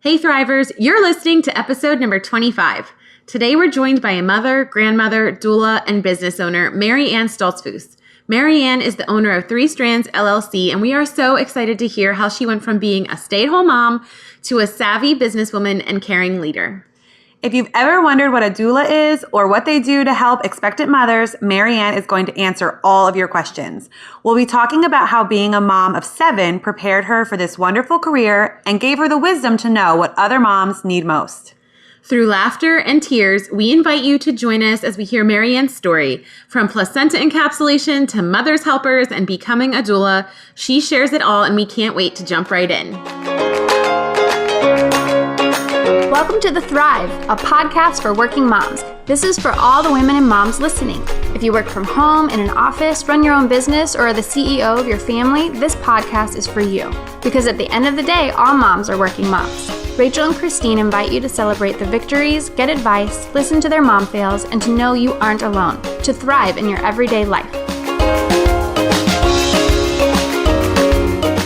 Hey Thrivers, you're listening to episode number 25. Today we're joined by a mother, grandmother, doula, and business owner, Mary Ann Stoltzfus. Mary Ann is the owner of Three Strands LLC, and we are so excited to hear how she went from being a stay-at-home mom to a savvy businesswoman and caring leader. If you've ever wondered what a doula is or what they do to help expectant mothers, Mary Ann is going to answer all of your questions. We'll be talking about how being a mom of 7 prepared her for this wonderful career and gave her the wisdom to know what other moms need most. Through laughter and tears, we invite you to join us as we hear Mary Ann's story. From placenta encapsulation to mother's helpers and becoming a doula, she shares it all, and we can't wait to jump right in. Welcome to The Thrive, a podcast for working moms. This is for all the women and moms listening. If you work from home, in an office, run your own business, or are the CEO of your family, this podcast is for you. Because at the end of the day, all moms are working moms. Rachel and Christine invite you to celebrate the victories, get advice, listen to their mom fails, and to know you aren't alone, to thrive in your everyday life.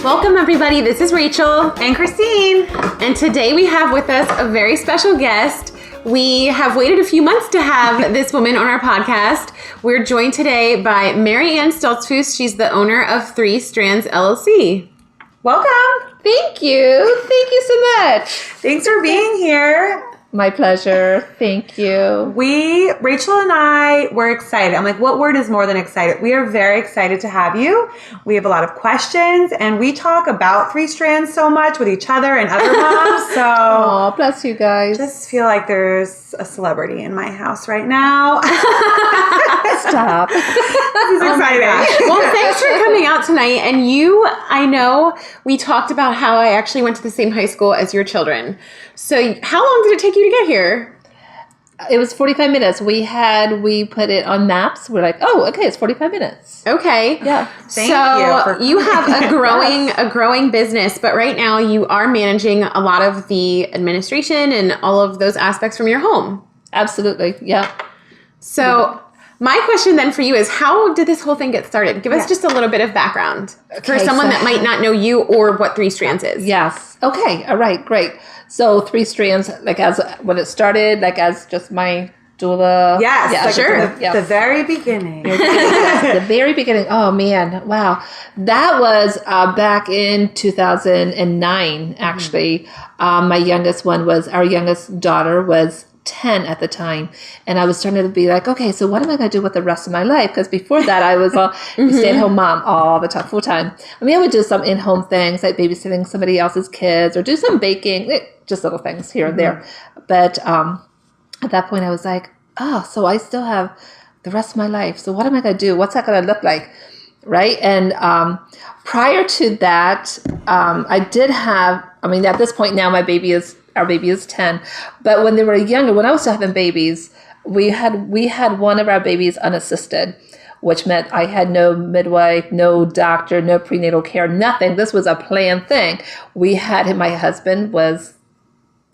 Welcome everybody, this is Rachel and Christine, and today we have with us a very special guest. We have waited a few months to have this woman on our podcast. We're joined today by Mary Ann Stoltzfus. She's the owner of Three Strands LLC. Welcome. Thank you. Thank you so much. Thanks for being here. My pleasure. Thank you. Rachel and I were excited. I'm like, what word is more than excited? We are very excited to have you. We have a lot of questions, and we talk about Three Strands so much with each other and other moms. So, oh, bless you guys. Just feel like there's a celebrity in my house right now. Stop. This is exciting. Well, thanks for coming out tonight. And I know we talked about how I actually went to the same high school as your children. So how long did it take you to get here? It was 45 minutes. We put it on maps. We're like, oh, okay, it's 45 minutes. Okay. Yeah. Thank you have a growing business, but right now you are managing a lot of the administration and all of those aspects from your home. Absolutely. Yeah. So my question then for you is, how did this whole thing get started? Give us just a little bit of background for someone that might not know you or what Three Strands is. Yes. Okay. All right. Great. So Three Strands, when it started, as just my doula. Yes, yeah, sure. The very beginning. The very beginning. Oh man, wow. That was back in 2009, actually. Our youngest daughter was 10 at the time, and I was starting to be like, okay, so what am I going to do with the rest of my life? Because before that, I was a stay-at-home mom all the time, full time. I mean, I would do some in-home things like babysitting somebody else's kids or do some baking, just little things here and there. But at that point, I was like, oh, so I still have the rest of my life. So what am I going to do? What's that going to look like? Right? And prior to that, at this point now, our baby is 10. But when they were younger, when I was still having babies, we had one of our babies unassisted, which meant I had no midwife, no doctor, no prenatal care, nothing. This was a planned thing. My husband was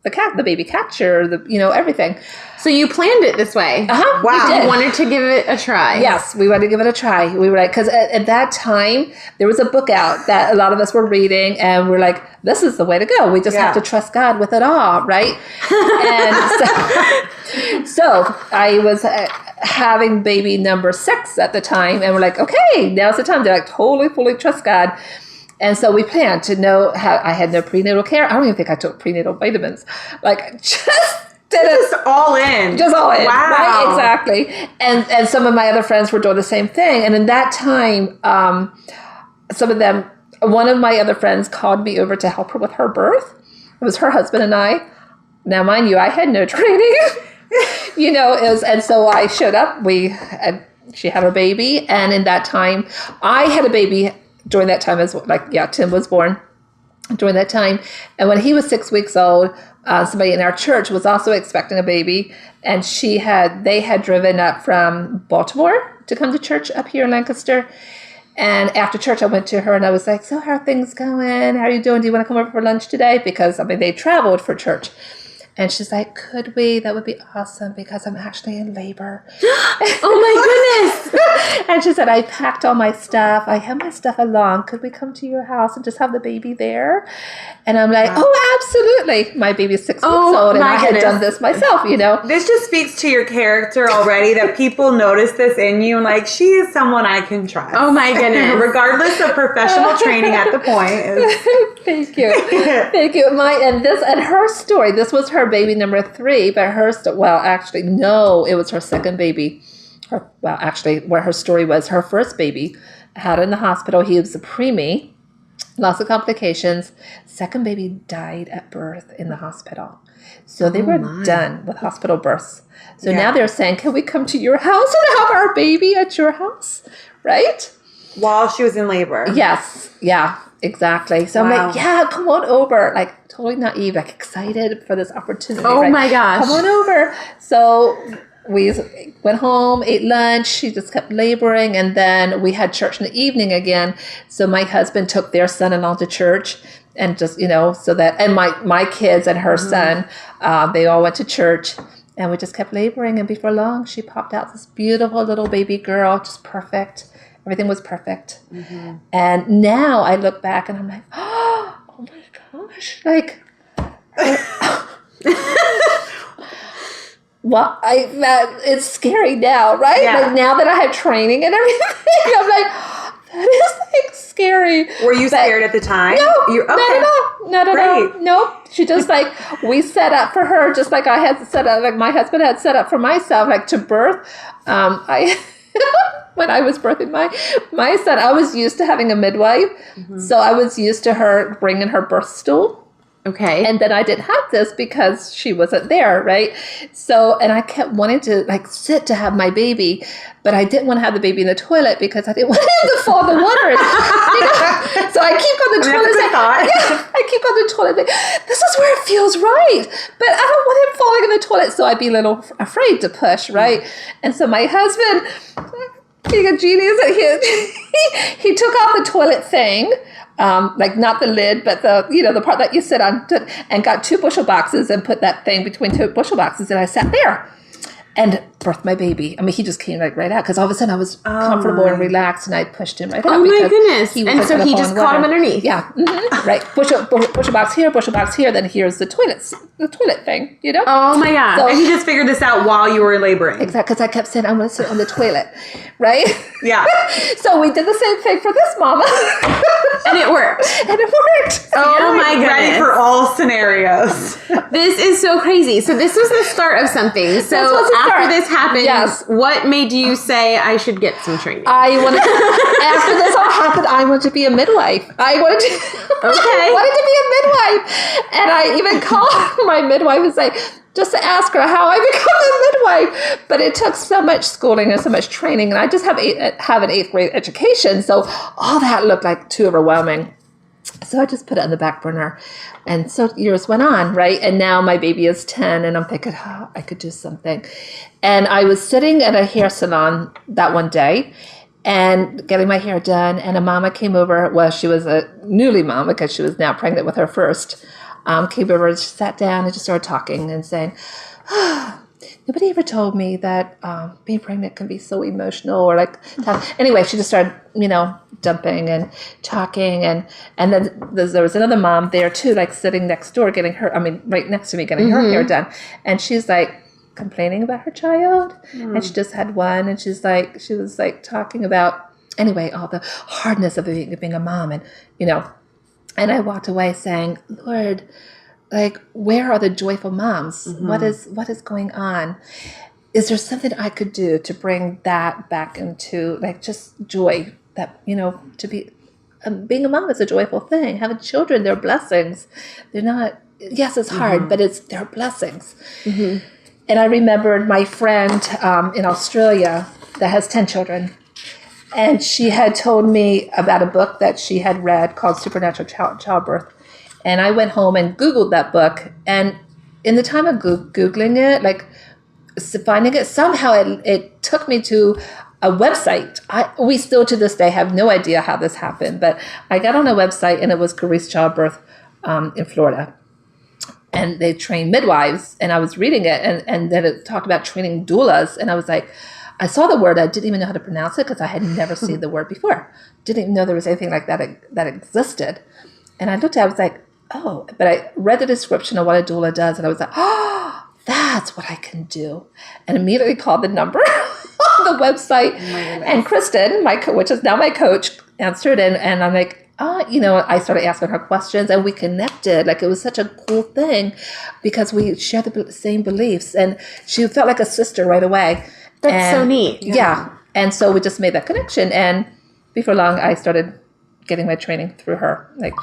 the baby catcher, everything. So you planned it this way. Uh-huh. Wow. You wanted to give it a try. Yes, we wanted to give it a try. We were like, because at that time, there was a book out that a lot of us were reading, and we're like, this is the way to go. We just have to trust God with it all, right? And so I was having baby number 6 at the time, and we're like, okay, now's the time to totally, fully trust God. And so we planned to know how I had no prenatal care. I don't even think I took prenatal vitamins. Just all in. Just all in. Wow. Right? Exactly. And some of my other friends were doing the same thing. And in that time, one of my other friends called me over to help her with her birth. It was her husband and I. Now, mind you, I had no training. And so I showed up. She had her baby. And in that time, I had a baby during that time Tim was born during that time. And when he was 6 weeks old, somebody in our church was also expecting a baby, and they had driven up from Baltimore to come to church up here in Lancaster. And after church, I went to her and I was like, so how are things going? How are you doing? Do you want to come over for lunch today? Because they traveled for church. And she's like, could we? That would be awesome because I'm actually in labor. Oh my goodness. And she said, I packed all my stuff. I have my stuff along. Could we come to your house and just have the baby there? And I'm like, oh, absolutely. My baby's 6 weeks old, and I had done this myself, you know. This just speaks to your character already, that people notice this in you, and like, she is someone I can trust. Oh my goodness. Regardless of professional training at the point. Thank you. Thank you. And her story, this was her baby number 3, but actually, no, it was her second baby. Where her story was, her first baby had in the hospital. He was a preemie. Lots of complications. Second baby died at birth in the hospital. So they were done with hospital births. So now they're saying, can we come to your house and have our baby at your house? Right? While she was in labor. Yes. Yeah, exactly. So I'm like, yeah, come on over. Like totally naive, like excited for this opportunity. Oh my gosh. Come on over. So we went home, ate lunch. She just kept laboring. And then we had church in the evening again. So my husband took their son along to church and just, so that, and my kids and her son, they all went to church, and we just kept laboring. And before long, she popped out this beautiful little baby girl, just perfect. Everything was perfect. Mm-hmm. And now I look back and I'm like, oh my gosh, like, well, it's scary now, right? Yeah. Like now that I have training and everything, I'm like, that is like scary. Were you scared at the time? No, not at all. Nope. She just like, we set up for her, just like I had set up, like my husband had set up for myself, like to birth. When I was birthing my son, I was used to having a midwife. Mm-hmm. So I was used to her bringing her birth stool. Okay. And then I didn't have this because she wasn't there, right? So, and I kept wanting to like sit to have my baby, but I didn't want to have the baby in the toilet because I didn't want him to fall in the water. So I keep on the toilet. I keep on the toilet. Like, this is where it feels right, but I don't want him falling in the toilet. So I'd be a little afraid to push, right? Mm-hmm. And so my husband, being a genius, he took off the toilet thing. Like not the lid, but the part that you sit on, and got 2 bushel boxes and put that thing between 2 bushel boxes, and I sat there and birthed my baby. I mean, he just came like right out because all of a sudden I was comfortable and relaxed, and I pushed him right out. Oh my goodness! And so he just caught him underneath. Yeah, mm-hmm. Right. Bushel box here. Then here's the toilet thing. Oh my God! So, and he just figured this out while you were laboring. Exactly, because I kept saying I'm going to sit on the toilet, right? Yeah. So we did the same thing for this mama, and it worked. Oh my goodness! Ready for all scenarios. This is so crazy. So this was the start of something. So after this happened, what made you say I should get some training? After this all happened, I wanted to be a midwife. I wanted to be a midwife. And I even called my midwife and say, just to ask her how I become a midwife. But it took so much schooling and so much training. And I just have an 8th grade education. So all that looked like too overwhelming. So I just put it on the back burner. And so years went on, right? And now my baby is 10, and I'm thinking, I could do something. And I was sitting at a hair salon that one day and getting my hair done. And a mama came over. Well, she was a newly mom because she was now pregnant with her first. Came over and she sat down and just started talking and saying, nobody ever told me that being pregnant can be so emotional or like tough. Anyway, she just started, dumping and talking. And then there was another mom there too, like sitting next door right next to me getting her hair done. And she's like complaining about her child. And she just had one. And she was talking about, anyway, all the hardness of being a mom. And, and I walked away saying, Lord, like, where are the joyful moms? Mm-hmm. What is going on? Is there something I could do to bring that back into like just joy? That to be being a mom is a joyful thing. Having children, they're blessings. They're not. Yes, it's hard, but they're blessings. Mm-hmm. And I remembered my friend in Australia that has 10 children. And she had told me about a book that she had read called Supernatural Childbirth. And I went home and Googled that book. And in the time of Googling it, like finding it, somehow it took me to a website. We still to this day have no idea how this happened. But I got on a website and it was Carice Childbirth in Florida. and they train midwives, and I was reading it, and then it talked about training doulas, and I was like, I saw the word, I didn't even know how to pronounce it because I had never seen the word before. Didn't even know there was anything like that existed. And I looked at it, I was like, oh, but I read the description of what a doula does, and I was like, oh, that's what I can do. And immediately called the number on the website. And Kristen, which is now my coach, answered, and I'm like, I started asking her questions, and we connected. Like, it was such a cool thing because we shared the same beliefs, and she felt like a sister right away. That's so neat. Yeah. And so we just made that connection. And before long, I started getting my training through her. Like,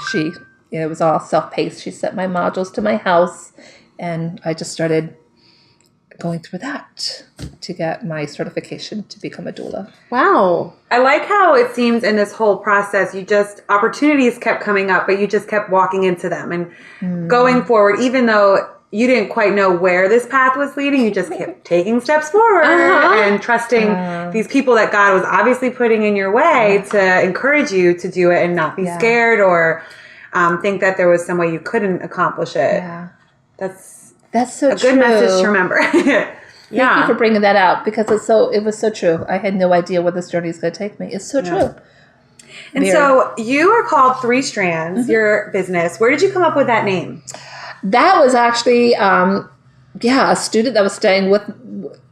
it was all self-paced. She sent my modules to my house, and I just started going through that to get my certification to become a doula. Wow. I like how it seems in this whole process, opportunities kept coming up, but you just kept walking into them and going forward, even though you didn't quite know where this path was leading. You just kept taking steps forward and trusting these people that God was obviously putting in your way to encourage you to do it and not be scared or think that there was some way you couldn't accomplish it. Yeah. That's so a good message to remember. Thank you for bringing that out because it was so true. I had no idea where this journey is going to take me. It's so true. And so you are called Three Strands, your business. Where did you come up with that name? That was actually, a student that was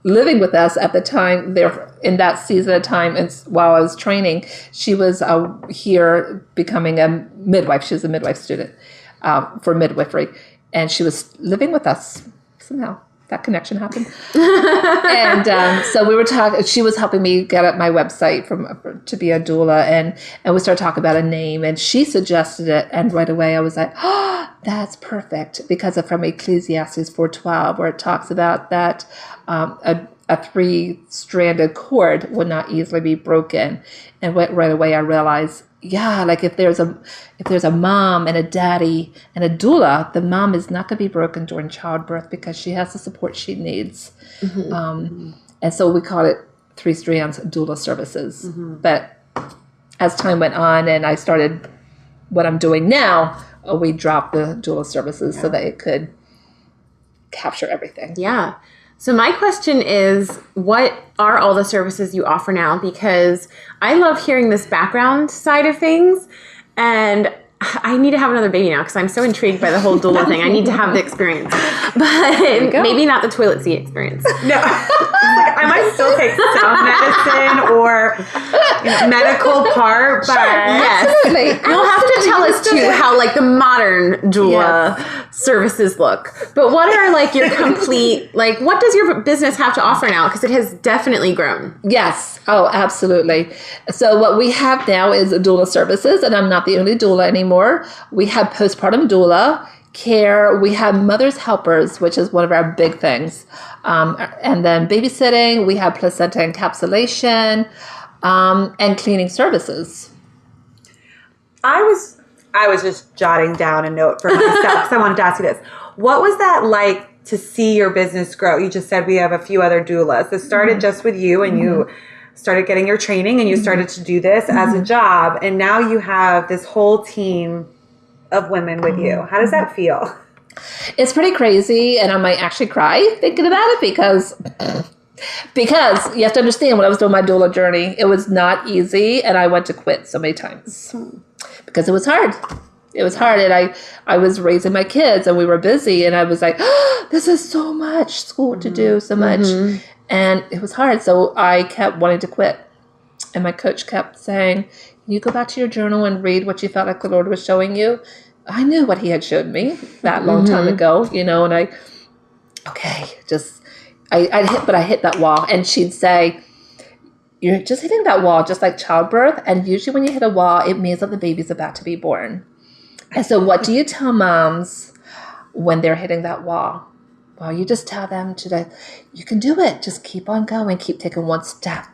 living with us at the time there in that season of time. And while I was training, she was here becoming a midwife. She was a midwife student for midwifery. And she was living with us somehow. That connection happened. And so we were talking, she was helping me get up my website to be a doula. And we started talking about a name and she suggested it. And right away I was like, oh, that's perfect. Because from Ecclesiastes 4:12, where it talks about that a three-stranded cord would not easily be broken. And right away I realized, like if there's a mom and a daddy and a doula, the mom is not going to be broken during childbirth because she has the support she needs. And so we call it Three Strands Doula Services. But as time went on and I started what I'm doing now, we dropped the doula services so that it could capture everything. Yeah. So my question is, what are all the services you offer now? Because I love hearing this background side of things, and I need to have another baby now because I'm so intrigued by the whole doula thing. I need to have the experience, but maybe not the toilet seat experience. No, I might still take some medicine or medical part, but yes, absolutely. You'll have to tell us too how the modern doula services look. But what are your complete what does your business have to offer now? Because it has definitely grown. Yes. Oh, absolutely. So what we have now is doula services, and I'm not the only doula anymore. We have postpartum doula care. We have mother's helpers, which is one of our big things. And then babysitting. We have placenta encapsulation and cleaning services. I was just jotting down a note for myself because I wanted to ask you this. What was that like to see your business grow? You just said we have a few other doulas. This started just with you and you started getting your training and you started to do this as a job. And now you have this whole team of women with you. How does that feel? It's pretty crazy. And I might actually cry thinking about it because you have to understand when I was doing my doula journey, it was not easy. And I went to quit so many times because it was hard. It was hard. And I was raising my kids and we were busy. And I was like, oh, this is so much school to do, so much. And it was hard. So I kept wanting to quit. And my coach kept saying, can you go back to your journal and read what you felt like the Lord was showing you? I knew what he had showed me that long time ago, and I hit that wall. And she'd say, you're just hitting that wall, just like childbirth. And usually when you hit a wall, it means that the baby's about to be born. And so what do you tell moms when they're hitting that wall? Well, you just tell them you can do it. Just keep on going. Keep taking one step.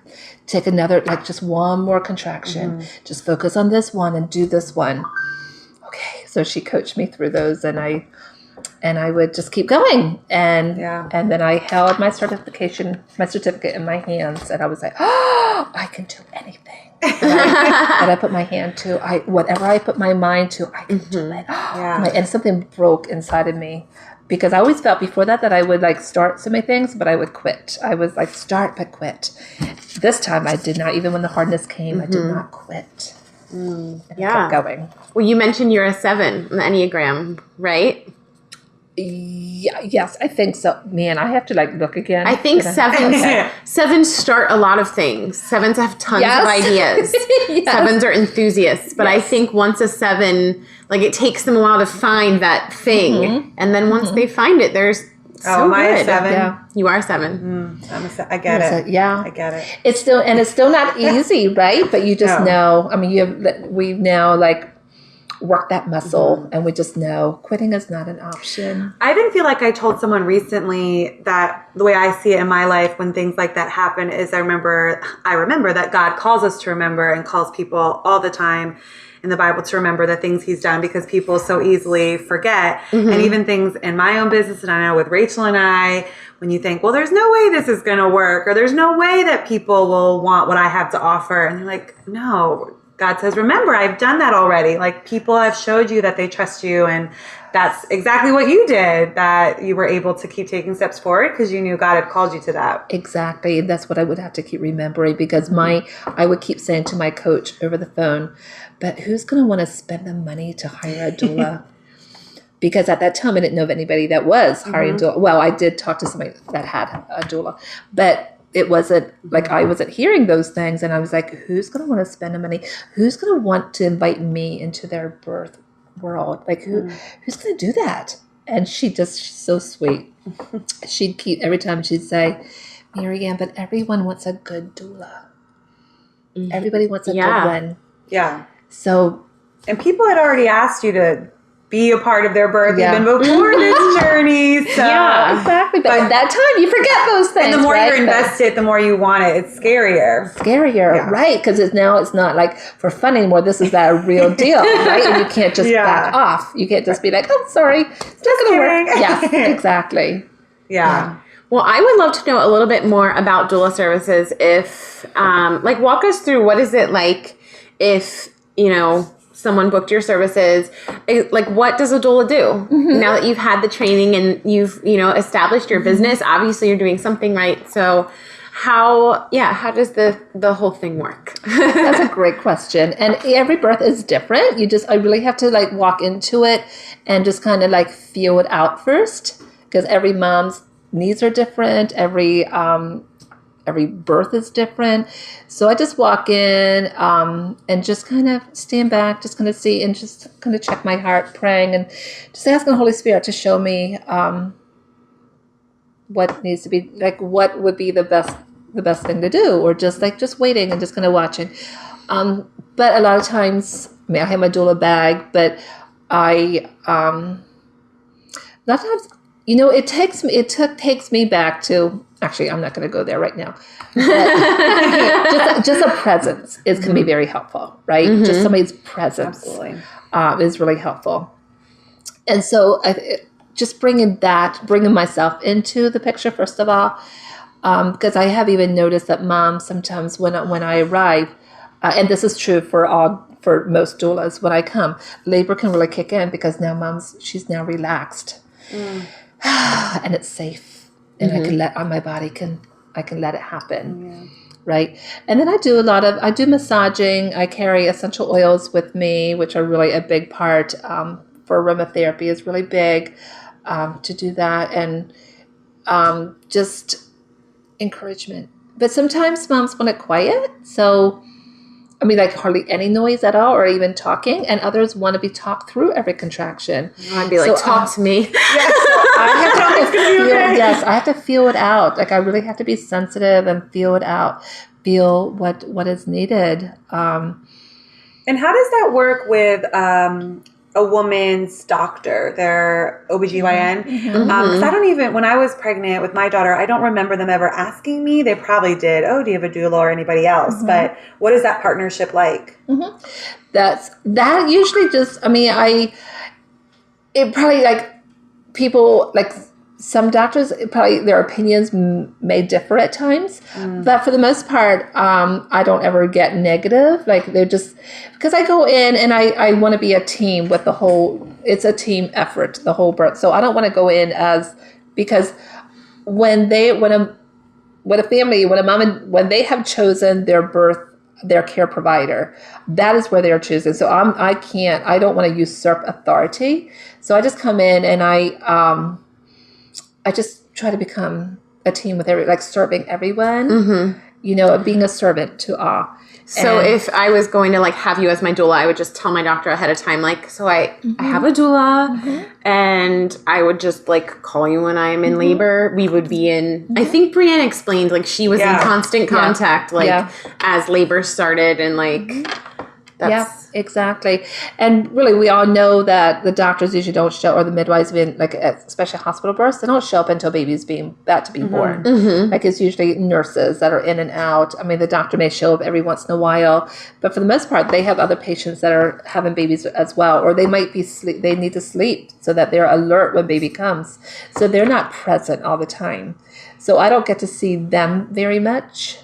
Take another, just one more contraction. Just focus on this one and do this one. Okay. So she coached me through those and I And I would just keep going. And Yeah. and then I held my certificate in my hands, and I was like, oh, I can do anything. And I put my hand to, whatever I put my mind to, I can do it. Yeah. And something broke inside of me. Because I always felt before that I would like start so many things, but I would quit. I was like start but quit. This time I did not. Even when the hardness came, I did not quit. And I kept going. Well, you mentioned you're a 7 on the Enneagram, right? Yeah, yes, I think so. Man, I have to like look again. I think sevens start a lot of things. 7s have tons of ideas. Yes. 7s are enthusiasts, but I think once a 7, like it takes them a while to find that thing, and then once they find it, there's so am I a good. 7? Yeah. You are a 7. I get it. Yeah, I get it. It's still not easy, right? But you just know. I mean, we've now like worked that muscle, and we just know quitting is not an option. I even feel like I told someone recently that the way I see it in my life when things like that happen is I remember that God calls us to remember and calls people all the time in the Bible to remember the things he's done, because people so easily forget. And even things in my own business, and I know with Rachel and I, when you think, well, there's no way this is going to work, or there's no way that people will want what I have to offer. And you're like, no, God says, remember, I've done that already. Like, people have showed you that they trust you, and that's exactly what you did, that you were able to keep taking steps forward because you knew God had called you to that. Exactly. That's what I would have to keep remembering, because I would keep saying to my coach over the phone, but who's going to want to spend the money to hire a doula? Because at that time, I didn't know of anybody that was hiring a doula. Well, I did talk to somebody that had a doula, but it wasn't like I wasn't hearing those things. And I was like, who's going to want to spend the money? Who's going to want to invite me into their birth world? Like, who's going to do that? And she's so sweet. She'd keep, every time she'd say, Mary Ann, but everyone wants a good doula. Everybody wants a good one. Yeah. So, and people had already asked you to be a part of their birth even before this journey. So exactly. But at that time, you forget those things. And the more you're invested, the more you want it. It's scarier. Right? Because it's not like for fun anymore. This is that real deal, right? And you can't just back off. You can't just be like, oh, sorry, it's not going to work. Yes, exactly. Yeah. Well, I would love to know a little bit more about doula services. If, walk us through, what is it like if, someone booked your services, like what does a doula do? Now that you've had the training and you've, established your business, obviously you're doing something right. So how does the whole thing work? That's a great question. And every birth is different. I really have to like walk into it and just kind of like feel it out first, because every mom's needs are different. Every birth is different. So I just walk in and just kind of stand back, just kind of see and just kind of check my heart, praying and just asking the Holy Spirit to show me what needs to be, like what would be the best thing to do, or just waiting and just kind of watching. But a lot of times, I have my doula bag, but a lot of times, it takes me back to, actually, I'm not going to go there right now. just a presence can be very helpful, right? Just somebody's presence is really helpful. And so just bringing myself into the picture, first of all, because I have even noticed that moms sometimes when I arrive, and this is true for most doulas, when I come, labor can really kick in, because now she's now relaxed. And it's safe, and I can my body I can let it happen, right? And then I do massaging. I carry essential oils with me, which are really a big part for aromatherapy. Is really big to do that, and just encouragement. But sometimes moms want it quiet, so like hardly any noise at all, or even talking, and others want to be talked through every contraction. I'd be like, talk to me. I have to feel it out. Like I really have to be sensitive and feel it out, feel what is needed. And how does that work with a woman's doctor, their OBGYN? Because I don't even, when I was pregnant with my daughter, I don't remember them ever asking me. They probably did, oh, do you have a doula or anybody else? But what is that partnership like? That usually just, it probably like people, like some doctors, probably their opinions may differ at times, but for the most part, I don't ever get negative. Like they're just, because I go in and I want to be a team with the whole, it's a team effort, the whole birth. So I don't want to go in because when a mom, when they have chosen their care provider, that is where they're choosing. So I don't want to usurp authority. So I just come in and I just try to become a team with like serving everyone, being a servant to all. So if I was going to like have you as my doula, I would just tell my doctor ahead of time, like, so I have a doula, and I would just like call you when I'm in labor. We would be in, I think Brianna explained, like she was in constant contact, as labor started, and like, that's exactly. And really, we all know that the doctors usually don't show, or the midwives, especially hospital births, they don't show up until baby's about to be born. Like it's usually nurses that are in and out. I mean, the doctor may show up every once in a while, but for the most part, they have other patients that are having babies as well, or they might be they need to sleep so that they're alert when baby comes. So they're not present all the time. So I don't get to see them very much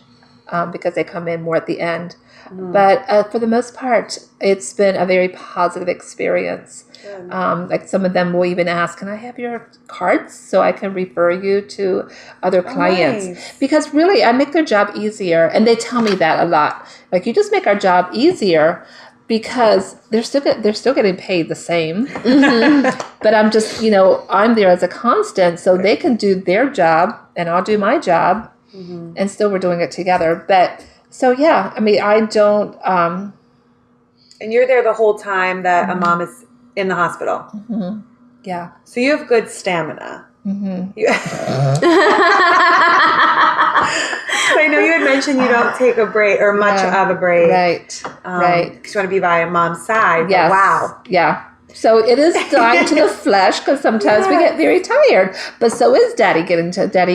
because they come in more at the end. But for the most part, it's been a very positive experience. Like some of them will even ask, can I have your cards so I can refer you to other clients? Nice. Because really, I make their job easier. And they tell me that a lot. Like, you just make our job easier because they're still getting paid the same. But I'm just, I'm there as a constant, so they can do their job and I'll do my job. And still we're doing it together. But so, yeah, I mean, I don't... and you're there the whole time that a mom is in the hospital. Yeah. So you have good stamina. So I know you had mentioned you don't take a break or much of a break. Right. Because you want to be by a mom's side. Yes. Wow. Yeah. So it is dying to the flesh because sometimes we get very tired. But so is daddy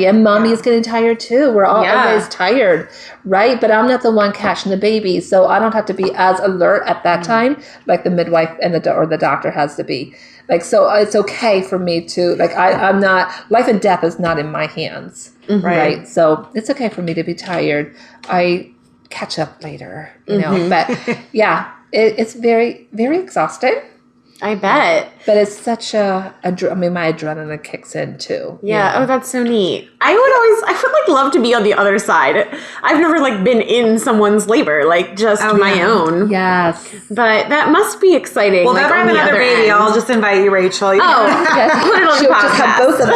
and mommy is getting tired too. We're all always tired, right? But I'm not the one catching the baby. So I don't have to be as alert at that time like the midwife and the doctor has to be. Like, so it's okay for me to, like, I'm not, life and death is not in my hands, right? So it's okay for me to be tired. I catch up later, but yeah, it's very, very exhausting. I bet. But it's such my adrenaline kicks in too. Yeah. Oh, that's so neat. I would love to be on the other side. I've never been in someone's labor, just my own. Yes. But that must be exciting. Well, if I have another baby, I'll just invite you, Rachel. Yes. Put it on the podcast. Just have both of us.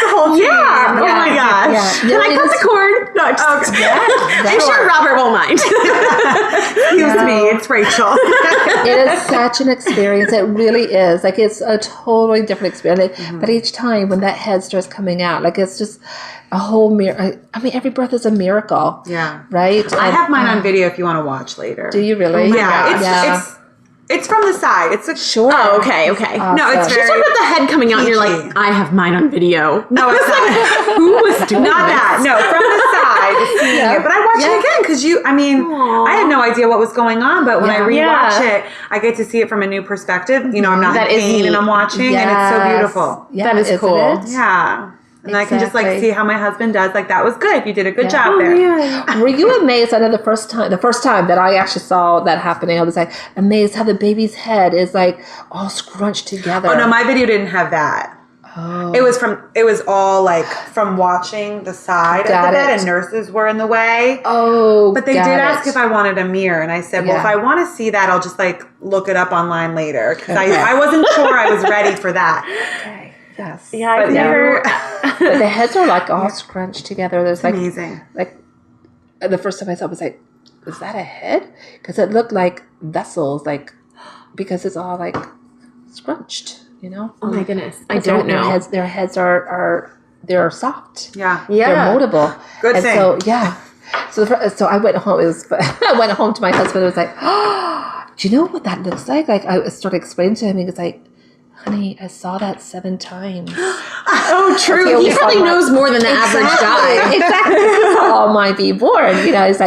The whole team. Yeah. Oh my gosh. Can I cut the cord? No, I'm sure Robert won't mind. Excuse me, it's Rachel. It is such an experience. It really is. Like, it's a totally different experience. But each time when that head starts coming out, it's just a whole miracle. I mean, every birth is a miracle. Yeah. Right? I have mine on video if you want to watch later. Do you really? It's from the side. It's a sure. Oh, okay. Awesome. No, it's She's talking about the head coming out, and you're like, I have mine on video. No, it's not. Who was doing Not this? that. No, from the side, seeing it. But I watch it again because I had no idea what was going on. But when I rewatch it, I get to see it from a new perspective. I'm not in pain and I'm watching, and it's so beautiful. Yeah, that is cool. Yeah. And I can just see how my husband does. That was good. You did a good job there. Yeah. Were you amazed? I know the first time that I actually saw that happening, I was amazed how the baby's head is all scrunched together. Oh no, my video didn't have that. Oh. It was all from watching the side of the bed, and nurses were in the way. Oh, but they did ask if I wanted a mirror, and I said, well, if I want to see that, I'll just look it up online later because I wasn't sure I was ready for that. Okay. Yes. Yeah, I've never. But the heads are all scrunched together. There's amazing. The first time I saw it was is that a head? Because it looked like vessels, because it's all scrunched. Oh my goodness, I don't know. Their heads are they're soft. Yeah. They're moldable. Good thing. So so I went home. I went home to my husband. It was oh, do you know what that looks like? I started explaining to him. He was honey, I saw that 7 times. Oh, true. He probably knows more than the average guy. Exactly. All might be born. He's yes,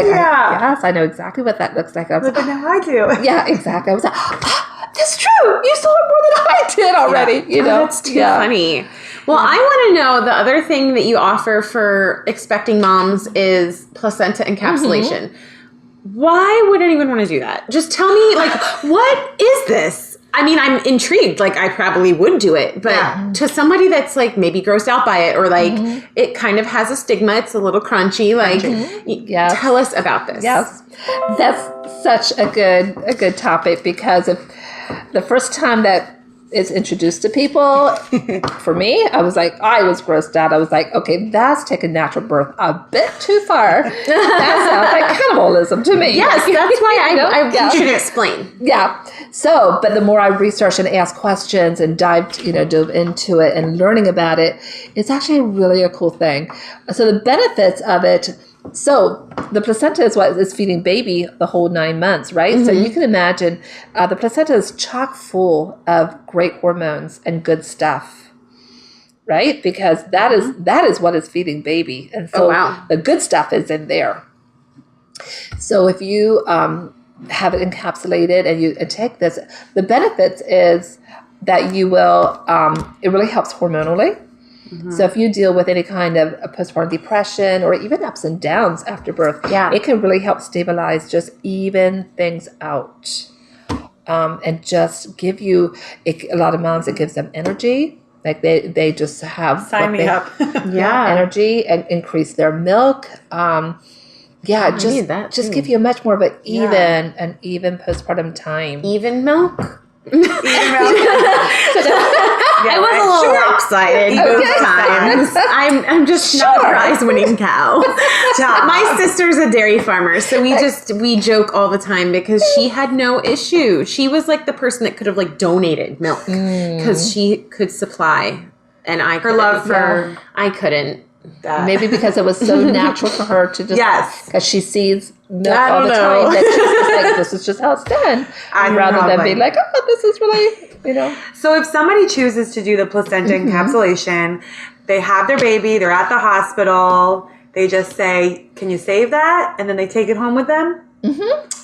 I know exactly what that looks like. I was but now I do. Yeah, exactly. I was that's true. You saw it more than I did already, you know. That's too funny. Well, I want to know the other thing that you offer for expecting moms is placenta encapsulation. Why would anyone want to do that? Just tell me, like, what is this? I mean, I'm intrigued. Like, I probably would do it. But to somebody that's, like, maybe grossed out by it or, like, it kind of has a stigma. It's a little crunchy. Like, tell us about this. Yes. That's such a good topic, because if the first time that it's introduced to people, for me, I was grossed out. I was like, okay, that's taking natural birth a bit too far. That sounds like cannibalism to me. Yes, that's why you should explain. Yeah. So, but the more I researched and asked questions and dove into it and learning about it, it's actually really a cool thing. So the benefits of it. So the placenta is what is feeding baby the whole 9 months, right? So you can imagine the placenta is chock full of great hormones and good stuff, right? Because that is what is feeding baby. And so the good stuff is in there. So if you have it encapsulated and you take this, the benefits is that you will, it really helps hormonally. So if you deal with any kind of postpartum depression or even ups and downs after birth, it can really help stabilize, just even things out, and just give you, a lot of moms, it gives them energy. Like they just have energy and increase their milk. Just give you much more of an even postpartum time. Even milk? I was a little lopsided both times. I'm just not a prize-winning cow. My sister's a dairy farmer, so we joke all the time because she had no issue. She was like the person that could have like donated milk because she could supply, and I couldn't. Maybe because it was so natural for her to just because she sees milk all the time that she's just like, this is just how it's done, rather than being like, oh, this is really, So if somebody chooses to do the placenta encapsulation, they have their baby, they're at the hospital, they just say, can you save that? And then they take it home with them?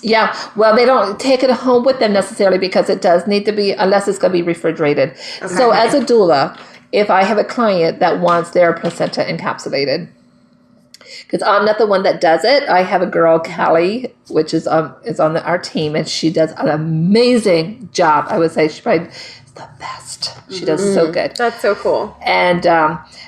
Yeah. Well, they don't take it home with them necessarily, because it does need to be, unless it's going to be refrigerated. Okay. So as a doula, if I have a client that wants their placenta encapsulated, because I'm not the one that does it. I have a girl, Callie, which is on our team, and she does an amazing job. I would say she probably is the best. She does so good. That's so cool. And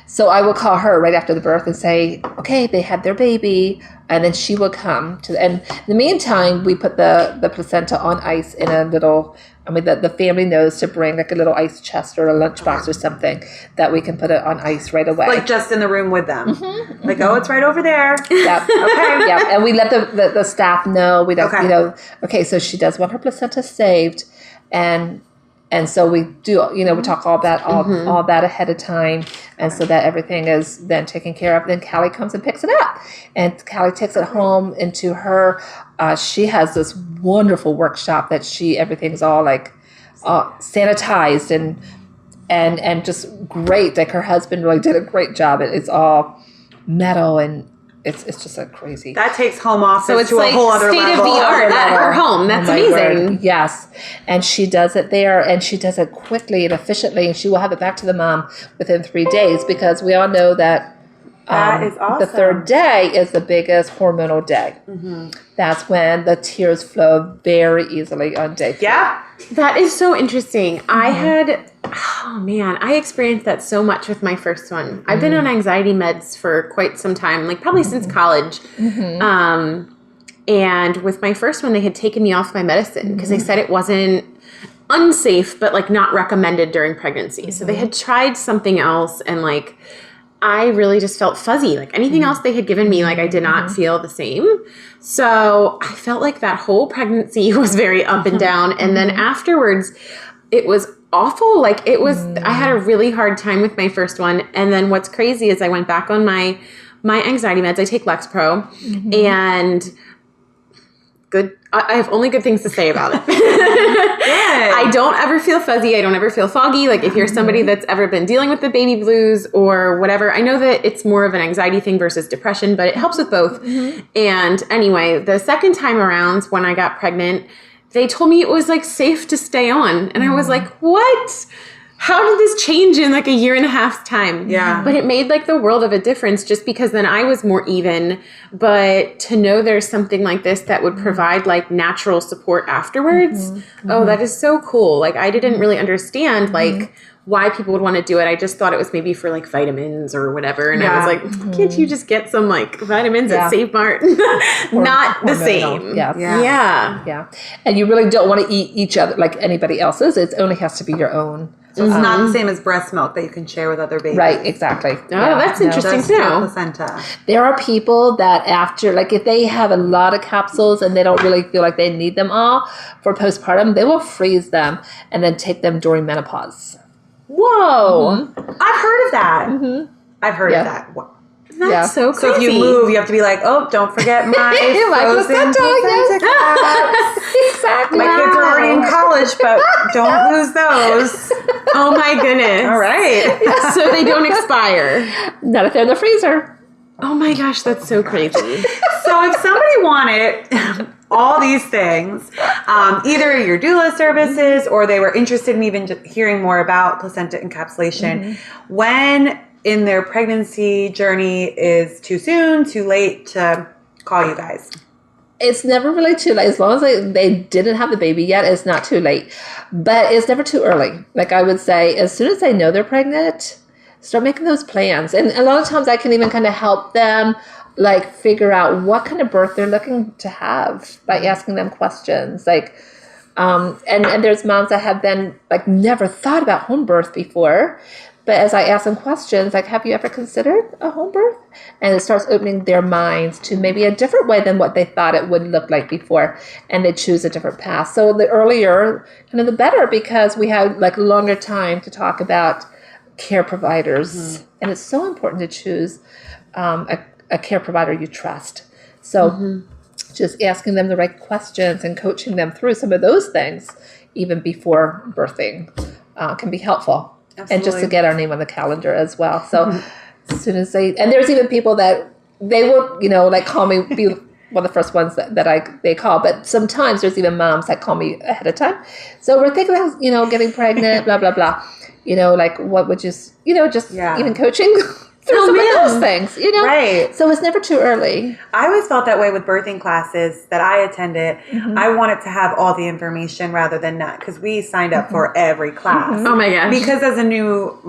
so I will call her right after the birth and say, okay, they had their baby, and then she will come and in the meantime, we put the placenta on ice in a little. The family knows to bring like a little ice chest or a lunchbox or something that we can put it on ice right away. Like just in the room with them. Like, oh, it's right over there. Yep. Okay. Yep. And we let the staff know. We don't, okay, so she does want her placenta saved. And so we do, we talk all that ahead of time. And so that everything is then taken care of. Then Callie comes and picks it up. And Callie takes it home into her, she has this wonderful workshop that everything's all like sanitized and just great. Like her husband really did a great job. It's all metal and it's just a crazy. That takes home office so it's to like a whole other state level. of the art at her home. That's amazing. Word. Yes. And she does it there, and she does it quickly and efficiently, and she will have it back to the mom within 3 days, because we all know that is awesome. The third day is the biggest hormonal day. That's when the tears flow very easily on day 3. Yeah. That is so interesting. I experienced that so much with my first one. I've been on anxiety meds for quite some time, like probably since college. And with my first one, they had taken me off my medicine because they said it wasn't unsafe, but like not recommended during pregnancy. So they had tried something else, and like I really just felt fuzzy. Like anything else they had given me, like I did not feel the same. So I felt like that whole pregnancy was very up and down. And then afterwards, it was awful. Like it was, I had a really hard time with my first one. And then what's crazy is I went back on my anxiety meds. I take Lexapro, and I have only good things to say about it. I don't ever feel fuzzy. I don't ever feel foggy. Like if you're somebody that's ever been dealing with the baby blues or whatever, I know that it's more of an anxiety thing versus depression, but it helps with both. And anyway, the second time around when I got pregnant, they told me it was like safe to stay on. And I was like, what? How did this change in like a year and a half's time? Yeah. But it made like the world of a difference just because then I was more even. But to know there's something like this that would provide like natural support afterwards. Oh, that is so cool. Like I didn't really understand like why people would want to do it. I just thought it was maybe for like vitamins or whatever. And I was like, can't you just get some like vitamins at Save Mart? Not the same. Yeah. And you really don't want to eat each other like anybody else's. It only has to be your own. So it's not the same as breast milk that you can share with other babies. Right, exactly. Oh, that's interesting That's too. placenta. There are people that after, like if they have a lot of capsules and they don't really feel like they need them all for postpartum, they will freeze them and then take them during menopause. Whoa. I've heard of that. I've heard of that. That's so crazy. So if you move, you have to be like, oh, don't forget my frozen placenta caps. Exactly. My kids are already in college, but don't lose those. Oh my goodness. All right. So they don't expire. Not if they're in the freezer. Oh my gosh, that's so crazy. So if somebody wanted all these things, either your doula services or they were interested in even just hearing more about placenta encapsulation, when in their pregnancy journey is too soon, too late to call you guys? It's never really too late. As long as they didn't have the baby yet, it's not too late. But it's never too early. Like I would say, as soon as they know they're pregnant, start making those plans. And a lot of times I can even kind of help them like figure out what kind of birth they're looking to have by asking them questions. Like, and there's moms that have been like never thought about home birth before. But as I ask them questions, like, have you ever considered a home birth? And it starts opening their minds to maybe a different way than what they thought it would look like before. And they choose a different path. So the earlier, kind of the better, because we have like longer time to talk about care providers. And it's so important to choose a care provider you trust. So just asking them the right questions and coaching them through some of those things, even before birthing, can be helpful. Absolutely. And just to get our name on the calendar as well. So as soon as and there's even people that they will, like call me, be one of the first ones that they call. But sometimes there's even moms that call me ahead of time. So we're thinking about, getting pregnant, blah, blah, blah. Like what would even coaching through some of those things, Right. So it's never too early. I always felt that way with birthing classes that I attended. I wanted to have all the information rather than not, because we signed up for every class. Oh my gosh. Because as a new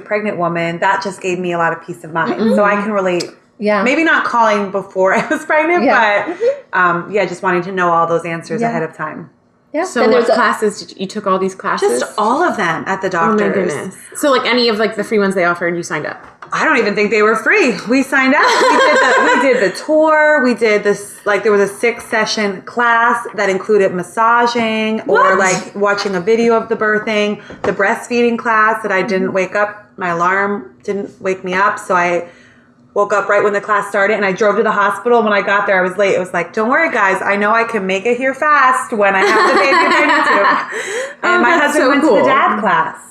pregnant woman, that just gave me a lot of peace of mind. So I can relate. Yeah. Maybe not calling before I was pregnant, but just wanting to know all those answers ahead of time. Yeah. So what classes did you took all these classes? Just all of them at the doctor's. Oh my goodness. So like any of like the free ones they offered, you signed up? I don't even think they were free. We signed up. We did the tour. We did this, like there was a 6-session class that included massaging or like watching a video of the birthing, the breastfeeding class that I didn't wake up. My alarm didn't wake me up. So I woke up right when the class started and I drove to the hospital. When I got there, I was late. It was like, don't worry, guys. I know I can make it here fast when I have the baby if I need to. And my husband went to the dad class.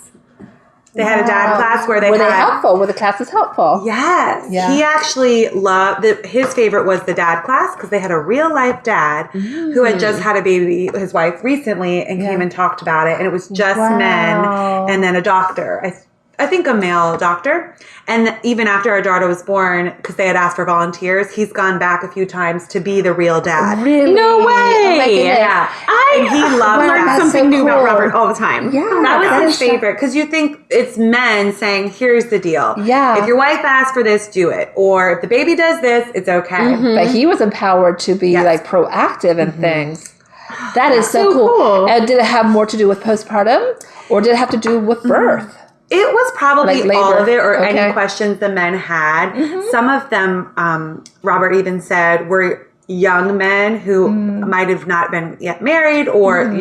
They had a dad class where they helpful? Were the classes helpful? Yes. Yeah. He actually loved his favorite was the dad class because they had a real life dad who had just had a baby, his wife recently, and came and talked about it. And it was just men and then a doctor. I think a male doctor. And even after our daughter was born, because they had asked for volunteers, he's gone back a few times to be the real dad. Really? No way! Oh Yeah. And he loved that. Something new about Robert all the time. Yeah. That was his favorite, because you think it's men saying, here's the deal. Yeah. If your wife asks for this, do it. Or if the baby does this, it's okay. But he was empowered to be like proactive in things. That is so cool. And did it have more to do with postpartum, or did it have to do with birth? It was probably like all of it, or any questions the men had. Some of them, Robert even said, were young men who might have not been yet married, or,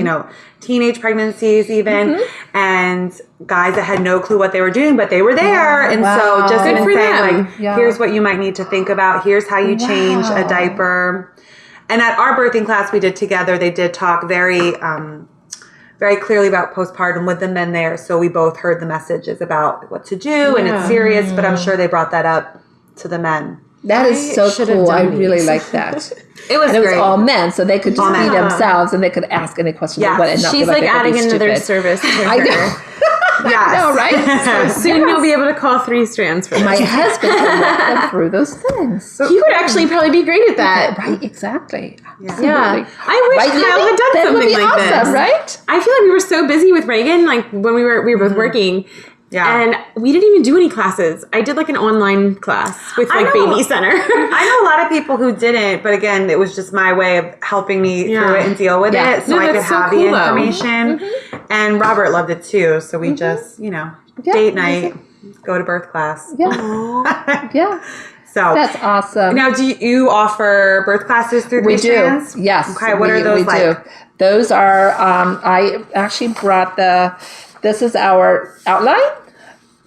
teenage pregnancies even, and guys that had no clue what they were doing, but they were there. And so just even saying, here's what you might need to think about. Here's how you change a diaper. And at our birthing class we did together, they did talk very clearly about postpartum with the men there. So we both heard the messages about what to do, and it's serious, but I'm sure they brought that up to the men. That is so cool. I really like that. It was and it was great. all men, so they could just be themselves and they could ask any questions. Yeah. And not She's feel like they could be adding another stupid. service to her. I know. Yes. I know, right? Soon you'll be able to call Three Strands for My this. husband can walk them through those things. He would actually probably be great at that. Right, exactly. Yeah. I wish Right, Kyle had done that would something be like awesome, this. right? I feel like we were so busy with Reagan, like when we were both working. Yeah. And we didn't even do any classes. I did like an online class with like Baby Center. I know a lot of people who didn't, but again, it was just my way of helping me through it and deal with it, so I could that's so have cool, the though. information. And Robert loved it too, so we just, date night, go to birth class. Yeah. Yeah. So That's awesome. now, do you offer birth classes through Three We do. Strands? Yes. Okay, what are those like? Do. Those are, I actually brought this is our outline.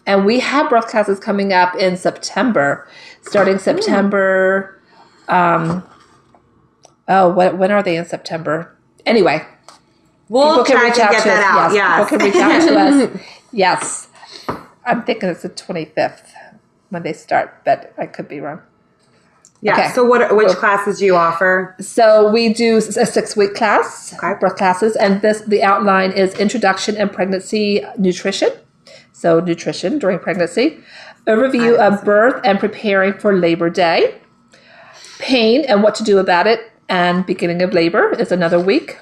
And we have birth classes coming up in September, starting September. When are they in September? Anyway, We'll try to get that out. Yes, people can reach out to us. Yes, I'm thinking it's the 25th when they start, but I could be wrong. Yeah. Okay. So which classes do you offer? So we do a 6-week class, Okay. birth classes, and the outline is Introduction and Pregnancy Nutrition. So nutrition during pregnancy, overview of birth and preparing for Labor Day, pain and what to do about it, and beginning of labor is another week.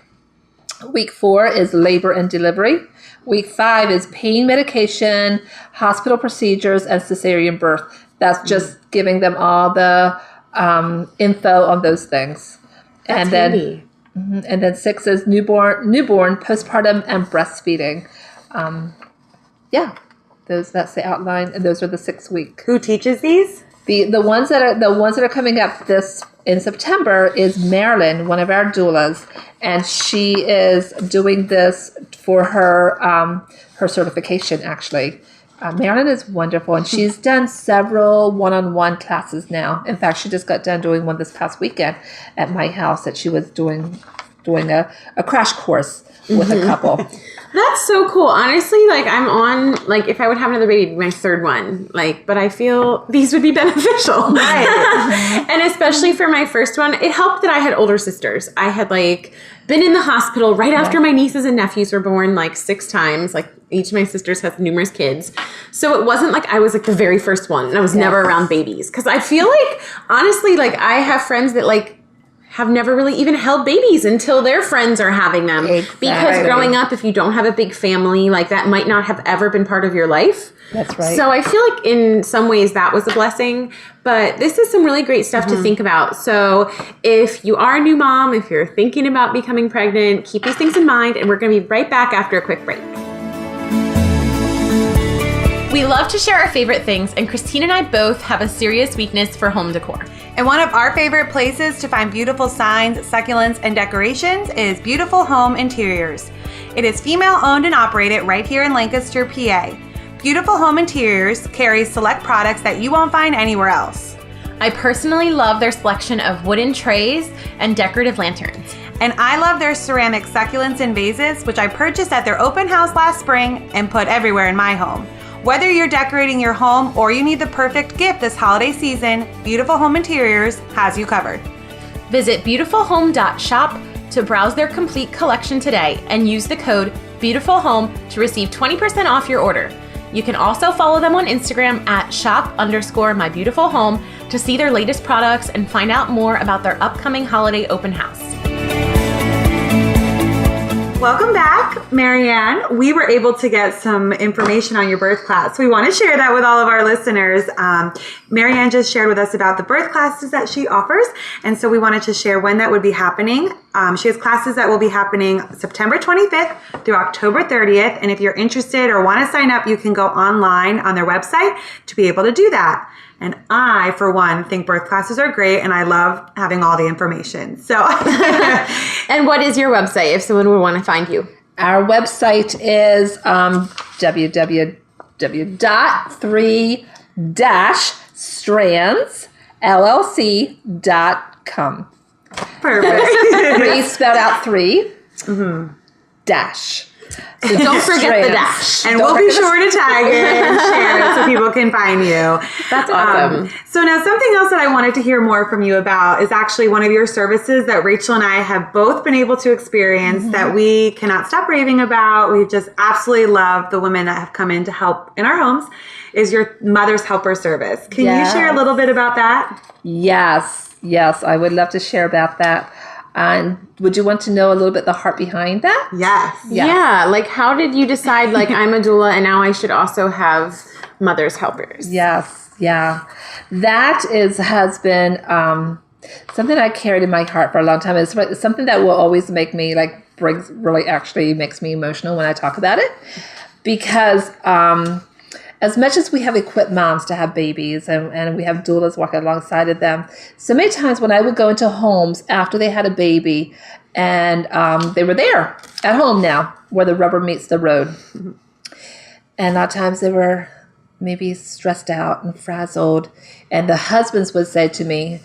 Week 4 is labor and delivery. Week 5 is pain medication, hospital procedures, and cesarean birth. That's just giving them all the info on those things. That's handy. And then 6 is newborn, postpartum, and breastfeeding. That's the outline, and those are the 6-week. Who teaches these? The ones that are coming up this in September is Marilyn, one of our doulas, and she is doing this for her her certification. Actually, Marilyn is wonderful, and she's done several one-on-one classes now. In fact, she just got done doing one this past weekend at my house that she was doing a crash course with a couple. That's so cool. Honestly, like I'm on, like if I would have another baby, it'd be my 3rd one. Like, but I feel these would be beneficial. Right. And especially for my first one, it helped that I had older sisters. I had like been in the hospital right after my nieces and nephews were born like 6 times. Like each of my sisters has numerous kids. So it wasn't like I was like the very first one and I was never around babies. Cause I feel like, honestly, like I have friends that like have never really even held babies until their friends are having them. Exactly. Because growing up, if you don't have a big family, like that might not have ever been part of your life. That's right. So I feel like in some ways that was a blessing, but this is some really great stuff to think about. So if you are a new mom, if you're thinking about becoming pregnant, keep these things in mind, and we're going to be right back after a quick break. We love to share our favorite things, and Christine and I both have a serious weakness for home decor. And one of our favorite places to find beautiful signs, succulents, and decorations is Beautiful Home Interiors. It is female owned and operated right here in Lancaster, PA. Beautiful Home Interiors carries select products that you won't find anywhere else. I personally love their selection of wooden trays and decorative lanterns. And I love their ceramic succulents and vases, which I purchased at their open house last spring and put everywhere in my home. Whether you're decorating your home or you need the perfect gift this holiday season, Beautiful Home Interiors has you covered. Visit beautifulhome.shop to browse their complete collection today and use the code BEAUTIFULHOME to receive 20% off your order. You can also follow them on Instagram at shop_mybeautifulhome to see their latest products and find out more about their upcoming holiday open house. Welcome back, Marianne. We were able to get some information on your birth class. We want to share that with all of our listeners. Marianne just shared with us about the birth classes that she offers, and so we wanted to share when that would be happening. She has classes that will be happening September 25th through October 30th, and if you're interested or want to sign up, you can go online on their website to be able to do that. And I, for one, think birth classes are great, and I love having all the information. So, And what is your website if someone would want to find you? Our website is www.3-strandsllc.com. perfect. 3 spelled out 3 dash. So don't forget the dash. And we'll be sure to tag it and share it so people can find you. That's awesome. So now something else that I wanted to hear more from you about is actually one of your services that Rachel and I have both been able to experience that we cannot stop raving about. We just absolutely love the women that have come in to help in our homes is your Mother's Helper service. Can you share a little bit about that? Yes, I would love to share about that. And would you want to know a little bit the heart behind that? Yes. Yeah. Like, how did you decide, like, I'm a doula and now I should also have Mother's Helpers? Yes. Yeah. That has been something I carried in my heart for a long time. It's something that will always make me, like, actually makes me emotional when I talk about it. Because as much as we have equipped moms to have babies and we have doulas walking alongside of them, so many times when I would go into homes after they had a baby and they were there at home now where the rubber meets the road. And a lot of times they were maybe stressed out and frazzled. And the husbands would say to me,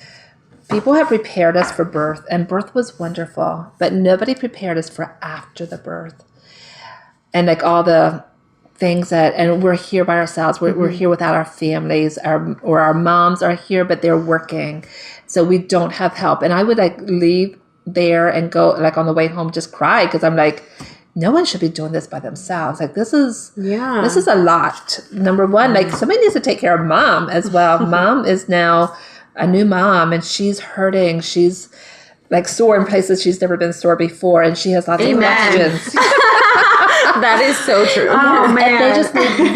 people have prepared us for birth and birth was wonderful, but nobody prepared us for after the birth. And like all the things and we're here by ourselves. We're here without our families, our moms are here, but they're working. So we don't have help. And I would like leave there and go like on the way home, just cry. Cause I'm like, no one should be doing this by themselves. Like this is a lot. Number one, like somebody needs to take care of mom as well. Mom is now a new mom and she's hurting. She's like sore in places she's never been sore before. And she has lots of questions. That is so true. Oh man.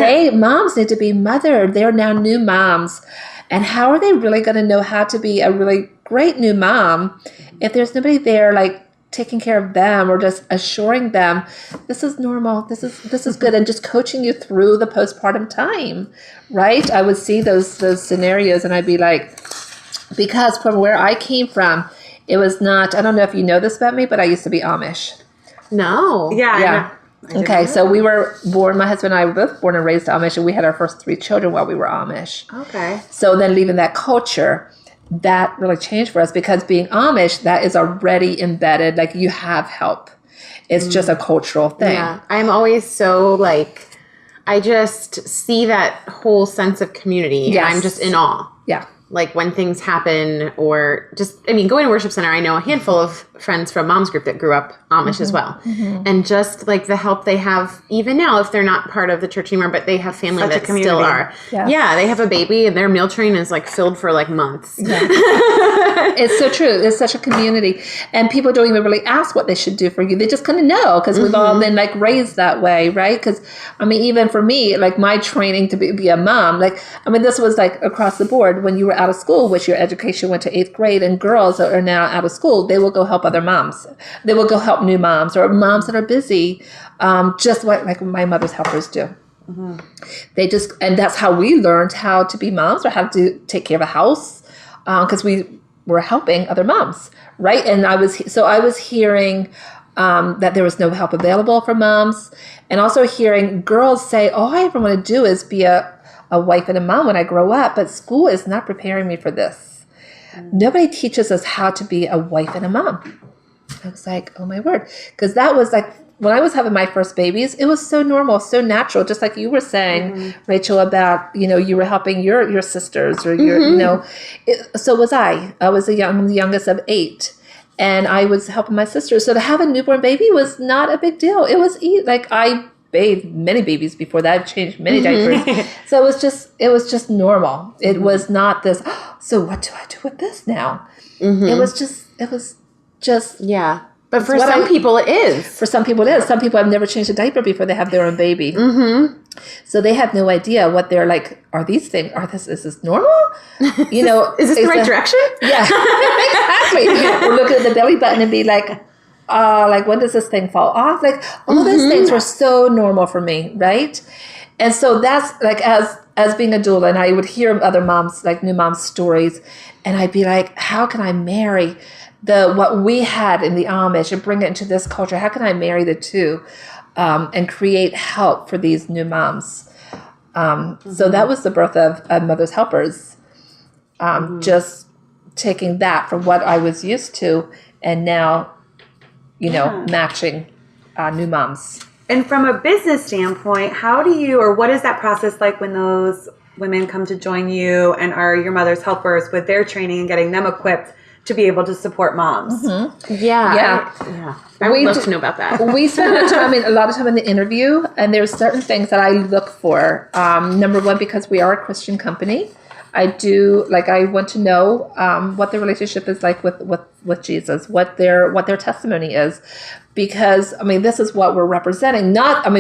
And moms need to be mothered. They're now new moms. And how are they really going to know how to be a really great new mom if there's nobody there like taking care of them or just assuring them this is normal, this is good, and just coaching you through the postpartum time, right? I would see those scenarios and I'd be like, because from where I came from, it was not, I don't know if you know this about me, but I used to be Amish. No. Yeah. Okay, so we were born, my husband and I were both born and raised Amish, and we had our first 3 children while we were Amish. Okay. So then leaving that culture, that really changed for us because being Amish, that is already embedded, like you have help. It's just a cultural thing. Yeah, I'm always so like, I just see that whole sense of community. Yes. And I'm just in awe. Yeah. Like when things happen or just, I mean, going to worship center, I know a handful of friends from mom's group that grew up Amish as well. And just like the help they have, even now, if they're not part of the church anymore, but they have family that still are. Yeah, they have a baby and their meal train is like filled for like months. Yeah. It's so true. It's such a community. And people don't even really ask what they should do for you. They just kind of know because we've all been like raised that way, right? Because, I mean, even for me, like my training to be a mom, like, I mean, this was like across the board when you were out of school, which your education went to 8th grade, and girls are now out of school, they will go help other moms. They will go help new moms or moms that are busy, just like my Mother's Helpers do. They just, and that's how we learned how to be moms or how to take care of a house, because we were helping other moms, right? And I was hearing that there was no help available for moms, and also hearing girls say, all I ever want to do is be a wife and a mom when I grow up, but school is not preparing me for this. Nobody teaches us how to be a wife and a mom. I was like, oh my word. Because that was like, when I was having my first babies, it was so normal, so natural, just like you were saying, Rachel, about, you were helping your sisters or your, so was I. I was the youngest of 8. And I was helping my sisters. So to have a newborn baby was not a big deal. It was like I bathed many babies before that. I've changed many diapers. So it was just normal. It was not this, so what do I do with this now? It was just. Yeah. But for some people it is. For some people it is. Some people have never changed a diaper before they have their own baby. So they have no idea what they're like, is this normal? Is this the right direction? Yeah, exactly. We're looking at the belly button and be like when does this thing fall off? Like all those things were so normal for me, right? And so that's like as being a doula, and I would hear other moms, like new moms' stories, and I'd be like, how can I marry what we had in the Amish and bring it into this culture? How can I marry the two and create help for these new moms? So that was the birth of Mother's Helpers. Just taking that from what I was used to and now, matching new moms. And from a business standpoint, how do you, or what is that process like when those women come to join you and are your mother's helpers with their training and getting them equipped to be able to support moms? Yeah. I would love to know about that. We spend a lot of time in the interview, and there's certain things that I look for. Number one, because we are a Christian company, I want to know what their relationship is like with Jesus, what their testimony is. Because, this is what we're representing.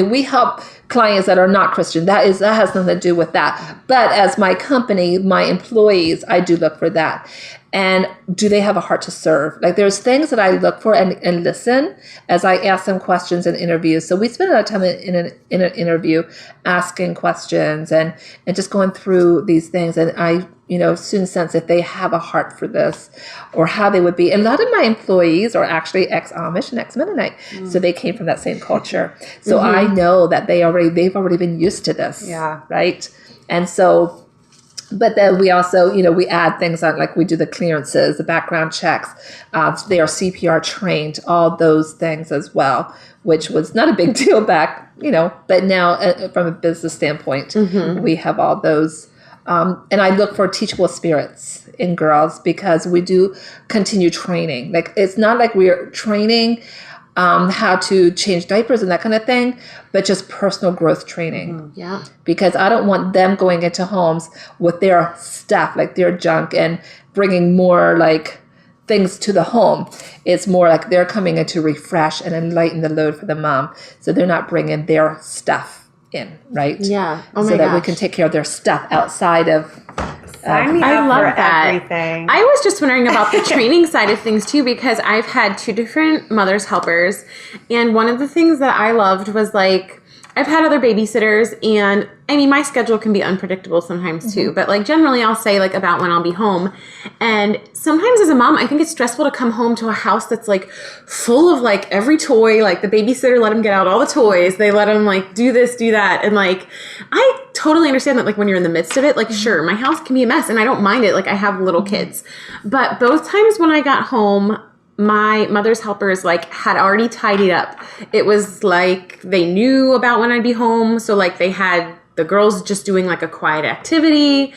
We help clients that are not Christian. That has nothing to do with that. But as my company, my employees, I do look for that. And do they have a heart to serve? Like, there's things that I look for and listen as I ask them questions in interviews. So we spend a lot of time in an interview asking questions and just going through these things. And I, soon sense if they have a heart for this or how they would be. A lot of my employees are actually ex-Amish and ex-Mennonite. So they came from that same culture. So I know that they've already been used to this. Yeah. Right. And so, but then we also, we add things on, like we do the clearances, the background checks. They are CPR trained, all those things as well, which was not a big deal back, but now from a business standpoint, we have all those. And I look for teachable spirits in girls because we do continue training. Like, it's not like we're training how to change diapers and that kind of thing, but just personal growth training. Yeah. Because I don't want them going into homes with their stuff, like their junk, and bringing more like things to the home. It's more like they're coming in to refresh and enlighten the load for the mom. So they're not bringing their stuff in, right? Yeah. Oh my so that gosh. we can take care of their stuff outside of. Sign me I up love for that. everything. I was just wondering about the training side of things too, because I've had 2 different mother's helpers. And one of the things that I loved was, like, I've had other babysitters, and my schedule can be unpredictable sometimes too, but like generally I'll say like about when I'll be home. And sometimes as a mom, I think it's stressful to come home to a house that's like full of like every toy. Like, the babysitter let them get out all the toys. They let them like do this, do that. And like, I totally understand that, like, when you're in the midst of it, like, sure, my house can be a mess and I don't mind it. Like, I have little kids, but both times when I got home, my mother's helpers like had already tidied up. It was like they knew about when I'd be home. So like they had the girls just doing like a quiet activity,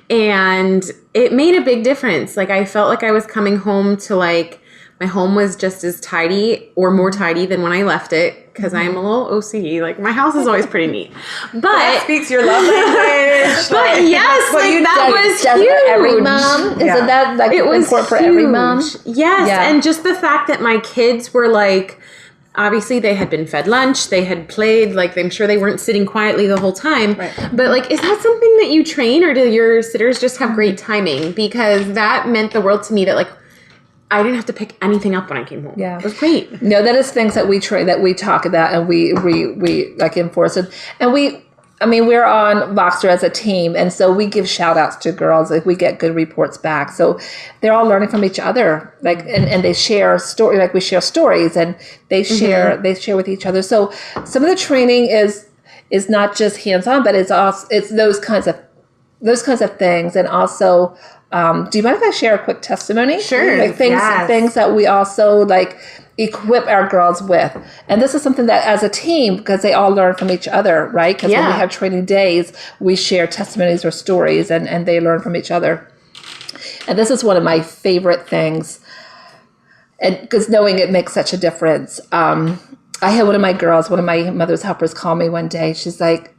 and it made a big difference. Like, I felt like I was coming home to, like, my home was just as tidy or more tidy than when I left it, because I'm a little OCD. Like, my house is always pretty neat. But that speaks your love language. But yes, like, that was huge. Every mom, isn't that like it was important for every mom? Yes, Yeah. and just the fact that my kids were like, obviously they had been fed lunch, they had played, like, I'm sure they weren't sitting quietly the whole time. Right. But like, is that something that you train, or do your sitters just have great timing? Because that meant the world to me, that like, I didn't have to pick anything up when I came home. Yeah. It was great. No, that is things that we train, that we talk about, and we like enforce it. And we're on Voxer as a team, and so we give shout outs to girls. Like, we get good reports back. So they're all learning from each other. Like, and they share story, like we share stories, and they share with each other. So some of the training is not just hands on, but it's those kinds of things. And also, do you mind if I share a quick testimony? Sure. Like things that we also like equip our girls with. And this is something that as a team, because they all learn from each other, right? Because when we have training days, we share testimonies or stories, and they learn from each other. And this is one of my favorite things, and because knowing it makes such a difference. I had one of my mother's helpers call me one day. She's like,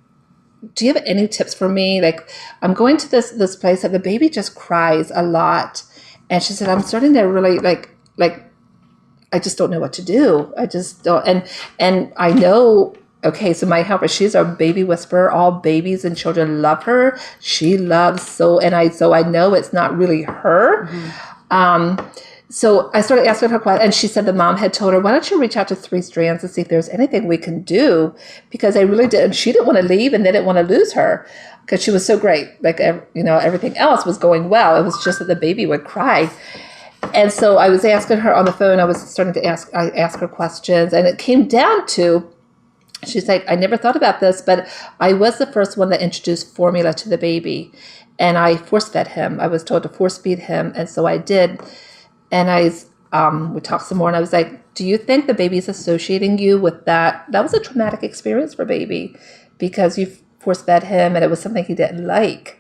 do you have any tips for me? Like, I'm going to this place that the baby just cries a lot. And she said, I'm starting to really like, I just don't know what to do. I just don't. And I know, okay, so my helper, she's a baby whisperer. All babies and children love her. She loves so I know it's not really her. So I started asking her questions, and she said the mom had told her, why don't you reach out to Three Strands and see if there's anything we can do? Because I really did. She didn't want to leave, and they didn't want to lose her because she was so great. Like, everything else was going well. It was just that the baby would cry. And so I was asking her on the phone, I ask her questions, and it came down to, she's like, I never thought about this, but I was the first one that introduced formula to the baby, and I force fed him. I was told to force feed him, and so I did. And we talked some more, and I was like, do you think the baby's associating you with that? That was a traumatic experience for baby because you force fed him and it was something he didn't like.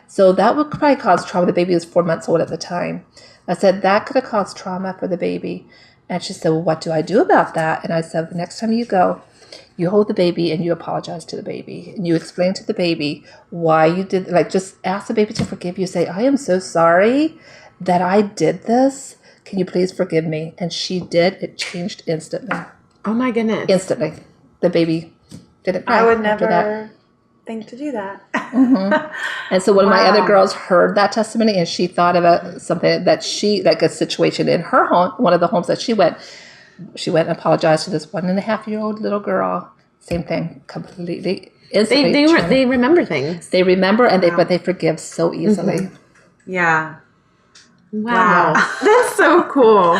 So that would probably cause trauma. The baby was 4 months old at the time. I said, that could have caused trauma for the baby. And she said, well, what do I do about that? And I said, the next time you go, you hold the baby and you apologize to the baby. And you explain to the baby why you did, like, just ask the baby to forgive you. Say, I am so sorry that I did this. Can you please forgive me? And she did. It changed instantly. Oh my goodness. Instantly. The baby didn't cry. I would after that. never think to do that. And so one of my other girls heard that testimony and she thought about something that she, like a situation in her home, one of the homes that she went and apologized to this 1.5-year-old little girl. Same thing, completely. They remember things. They remember but they forgive so easily. Yeah. Wow. That's so cool.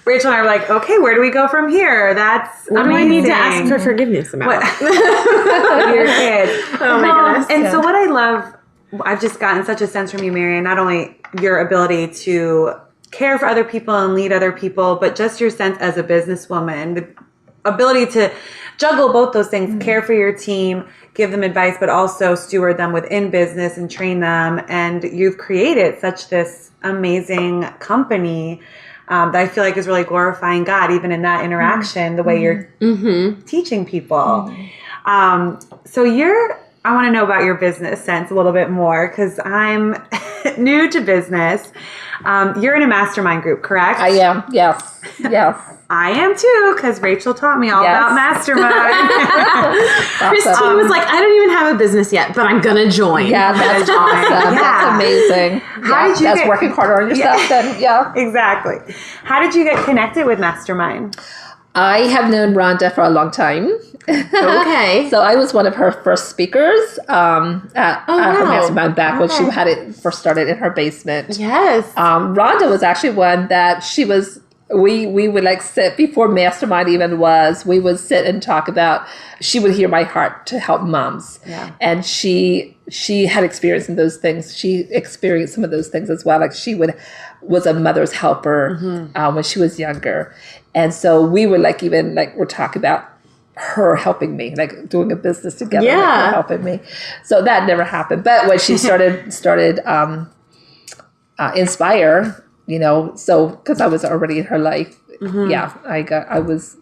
Rachel and I were like, okay, where do we go from here? That's What do I need to ask for forgiveness about? Your kids. Oh my goodness. And so what I love, I've just gotten such a sense from you, Marianne, not only your ability to care for other people and lead other people, but just your sense as a businesswoman, the ability to juggle both those things, care for your team, give them advice, but also steward them within business and train them. And you've created such this amazing company that I feel like is really glorifying God, even in that interaction, the way you're teaching people. So I want to know about your business sense a little bit more because I'm new to business. You're in a mastermind group, correct? I am. Yes. I am too, because Rachel taught me all about Mastermind. Christine was like, I don't even have a business yet, but I'm going to join. Yeah, that's awesome. That's amazing. How did you that's working harder on yourself then. Yeah. Exactly. How did you get connected with Mastermind? I have known Rhonda for a long time. Okay. So I was one of her first speakers at her Mastermind back when she had it first started in her basement. Yes. Rhonda was actually one that we would like sit before Mastermind even was. We would sit and talk about. She would hear my heart to help moms, and she had experience in those things. She experienced some of those things as well. Like was a mother's helper when she was younger, and so we would we're talking about her helping me, like doing a business together, with her helping me. So that never happened. But when she started Inspire. So because I was already in her life, I was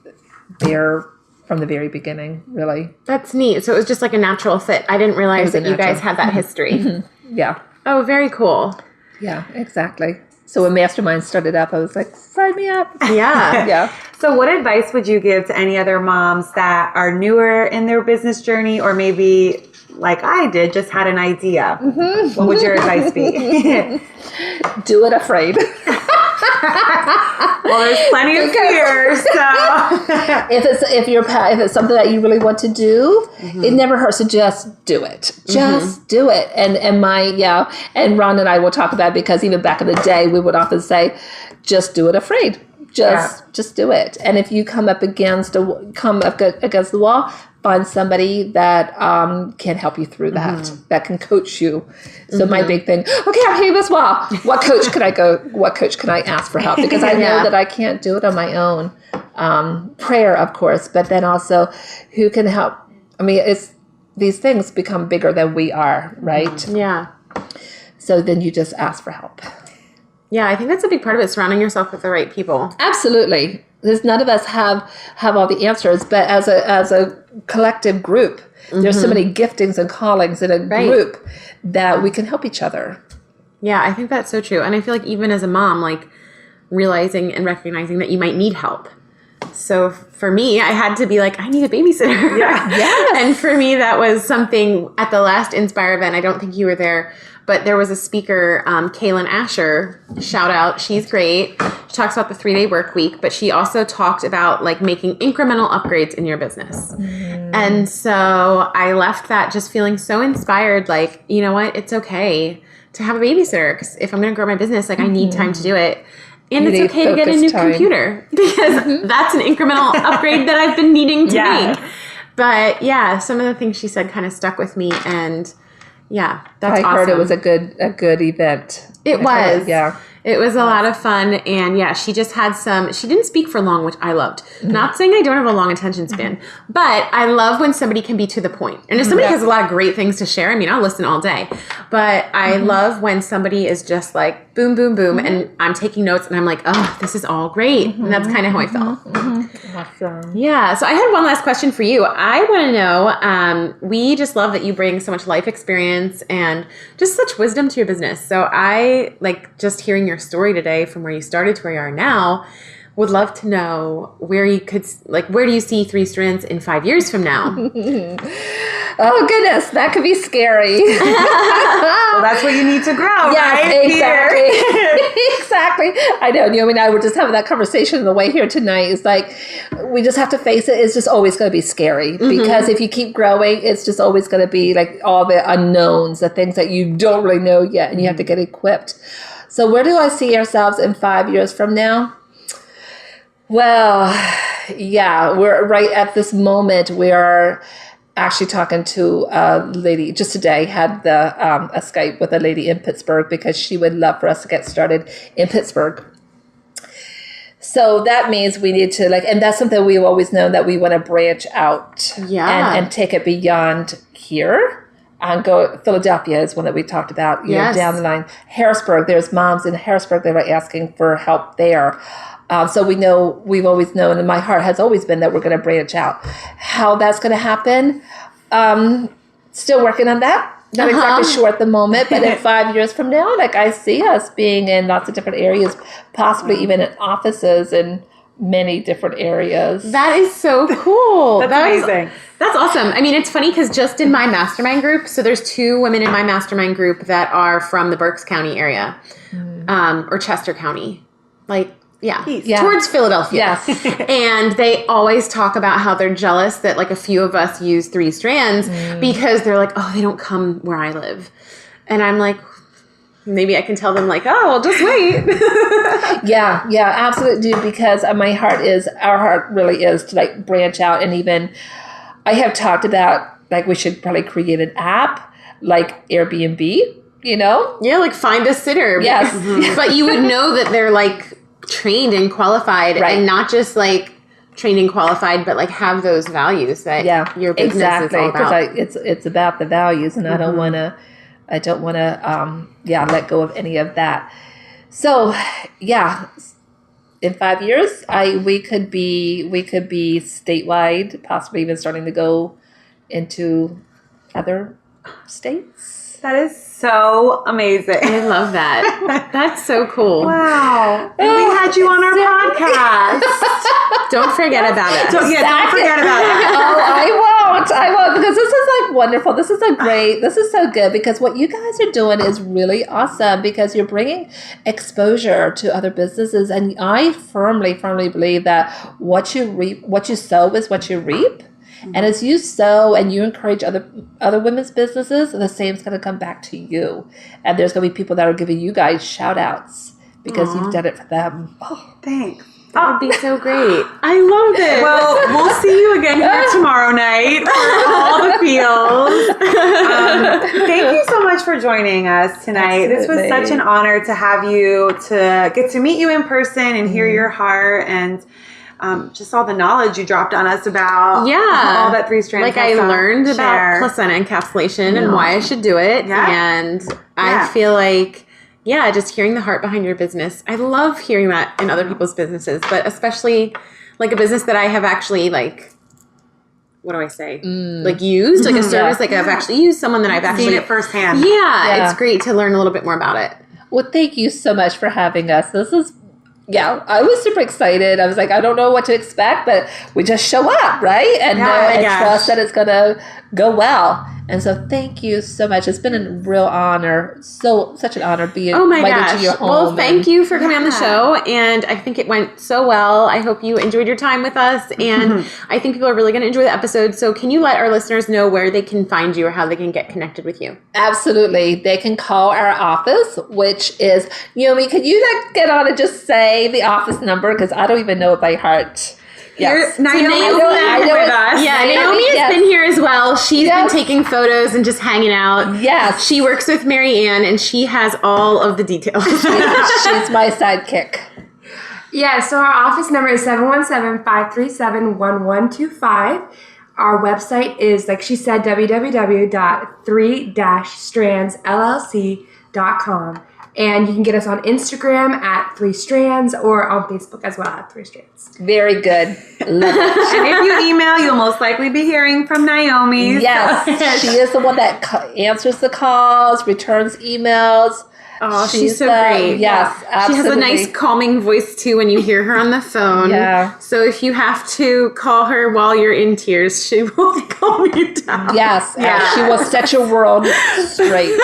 there from the very beginning, really. That's neat. So it was just like a natural fit. I didn't realize that you guys had that history. Yeah. Oh, very cool. Yeah, exactly. So when Mastermind started up, I was like, sign me up. Yeah. Yeah. So what advice would you give to any other moms that are newer in their business journey, or maybe like I did, just had an idea? What would your advice be? Do it afraid. Well, there's plenty of fear. So if it's something that you really want to do, it never hurts to just do it. Just do it. And Ron and I will talk about it because even back in the day, we would often say, just do it afraid. Just do it. And if you come up against the wall, find somebody that can help you through that, that can coach you. So my big thing, okay, I'm hitting this wall. What coach can I go? What coach can I ask for help? Because I know that I can't do it on my own. Prayer, of course, but then also who can help? I mean, these things become bigger than we are, right? Yeah. So then you just ask for help. Yeah, I think that's a big part of it, surrounding yourself with the right people. Absolutely. Because none of us have all the answers, but as a collective group, there's so many giftings and callings in a group that we can help each other. Yeah, I think that's so true. And I feel like even as a mom, like realizing and recognizing that you might need help. So for me, I had to be like, I need a babysitter. Yeah. And for me, that was something at the last Inspire event. I don't think you were there, but there was a speaker, Kaylin Asher, shout out. She's great. She talks about the 3-day work week, but she also talked about like making incremental upgrades in your business. And so I left that just feeling so inspired, like, you know what? It's okay to have a babysitter, because if I'm going to grow my business, like I need time to do it. And it's okay to get a new computer, because that's an incremental upgrade that I've been needing to make. But yeah, some of the things she said kind of stuck with me, and yeah, that's awesome. I heard it was a good event. It was. It was a lot of fun. And yeah, she just had she didn't speak for long, which I loved. Not saying I don't have a long attention span, but I love when somebody can be to the point. And if somebody has a lot of great things to share, I mean, I'll listen all day. But I love when somebody is just like boom, boom, boom. And I'm taking notes and I'm like, oh, this is all great. And that's kind of how I felt. Awesome. Yeah. So I had one last question for you. I want to know, we just love that you bring so much life experience and just such wisdom to your business. So I like just hearing your story today from where you started to where you are now. Would love to know where you could, like, where do you see Three Strands in 5 years from now? Oh, goodness. That could be scary. Well, that's what you need to grow, Yes, right? exactly. Exactly. I know. Naomi and I were just having that conversation on the way here tonight. It's like, we just have to face it. It's just always going to be scary because if you keep growing, it's just always going to be like all the unknowns, the things that you don't really know yet, and you have to get equipped. So where do I see ourselves in 5 years from now? Well, yeah, we're right at this moment. We're actually talking to a lady just today, had a Skype with a lady in Pittsburgh because she would love for us to get started in Pittsburgh. So that means we need to and that's something we've always known that we want to branch out and take it beyond here. And go, Philadelphia is one that we talked about, you know, down the line. Harrisburg, there's moms in Harrisburg that are asking for help there. So we've always known, and my heart has always been that we're going to branch out. How that's going to happen, still working on that. Not exactly sure at the moment, but in 5 years from now, like I see us being in lots of different areas, possibly even in offices in many different areas. That is so cool. That's amazing. That's awesome. I mean, it's funny because just in my mastermind group, so there's 2 women in my mastermind group that are from the Berks County area, or Chester County. Like, towards Philadelphia. Yes. And they always talk about how they're jealous that like a few of us use Three Strands because they're like, oh, they don't come where I live. And I'm like, maybe I can tell them like, oh, well, just wait. Yeah, absolutely. Because our heart really is to like branch out. And even I have talked about like we should probably create an app like Airbnb, you know? Yeah, like find a sitter. Yes. But you would know that they're like trained and qualified and not just like trained and qualified, but like have those values that your business is all about. Because it's about the values, and I don't want to let go of any of that. So in 5 years, we could be statewide, possibly even starting to go into other states. That is so amazing. I love that. That's so cool. Wow. And we had you on our podcast. Don't forget about it. Don't forget about it. Oh, I won't, because this is like wonderful. This is so good, because what you guys are doing is really awesome, because you're bringing exposure to other businesses. And I firmly believe that what you sow is what you reap. And as you sow and you encourage other women's businesses, the same is going to come back to you. And there's going to be people that are giving you guys shout outs because you've done it for them. Oh, thanks. That would be so great. I love it. Well, we'll see you again here tomorrow night for all the feels. Thank you so much for joining us tonight. Absolutely. This was such an honor to have you, to get to meet you in person and hear your heart, and just all the knowledge you dropped on us about all that Three Strands. Like I learned about placenta encapsulation and why I should do it. Yeah. And I feel like, just hearing the heart behind your business. I love hearing that in other people's businesses, but especially like a business that I have actually like, what do I say? Like used, like a service, like I've actually used someone that I've actually seen it firsthand. Yeah, it's great to learn a little bit more about it. Well, thank you so much for having us. This is I was super excited. I was like, I don't know what to expect, but we just show up, right? And trust that it's going to go well. And so thank you so much. It's been a real honor. Such an honor being invited to your home. Well, thank you for coming on the show. And I think it went so well. I hope you enjoyed your time with us. And I think people are really going to enjoy the episode. So can you let our listeners know where they can find you or how they can get connected with you? Absolutely. They can call our office, which is, Naomi, can you get on and just say the office number? Because I don't even know it by heart. Yes. Naomi I know with us. Yeah, Naomi has been here as well. She's been taking photos and just hanging out. Yes. She works with Mary Ann, and she has all of the details. She's my sidekick. Yeah, so our office number is 717-537-1125. Our website is, like she said, www.3-strandsllc.com. And you can get us on Instagram at 3 Strands or on Facebook as well at 3 Strands. Very good. Love it. And if you email, you'll most likely be hearing from Naomi. Yes. She is the one that answers the calls, returns emails. Oh, she's so great. Yes, absolutely. She has a nice calming voice too when you hear her on the phone. Yeah. So if you have to call her while you're in tears, she will calm you down. Yes. Yeah. She will set your world straight.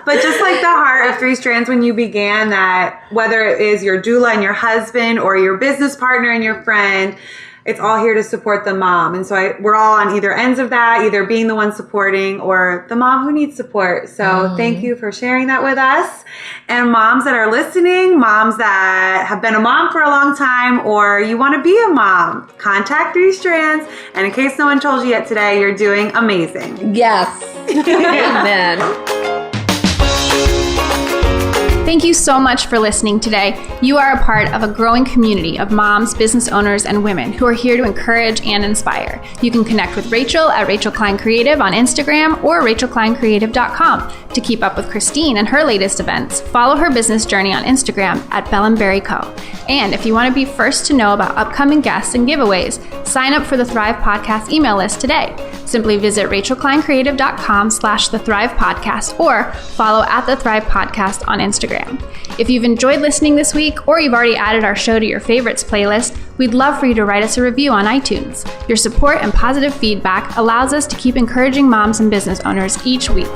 But just like the heart of 3 Strands when you began that, whether it is your doula and your husband or your business partner and your friend, it's all here to support the mom. And so we're all on either ends of that, either being the one supporting or the mom who needs support. So thank you for sharing that with us. And moms that are listening, moms that have been a mom for a long time, or you want to be a mom, contact 3 Strands. And in case no one told you yet today, you're doing amazing. Yes. Amen. Thank you so much for listening today. You are a part of a growing community of moms, business owners, and women who are here to encourage and inspire. You can connect with Rachel at Rachel Klein Creative on Instagram or rachelkleincreative.com. To keep up with Christine and her latest events, follow her business journey on Instagram at Bellenberry Co. And if you want to be first to know about upcoming guests and giveaways, sign up for the Thrive Podcast email list today. Simply visit rachelkleincreative.com/The Thrive Podcast or follow at The Thrive Podcast on Instagram. If you've enjoyed listening this week or you've already added our show to your favorites playlist, we'd love for you to write us a review on iTunes. Your support and positive feedback allows us to keep encouraging moms and business owners each week.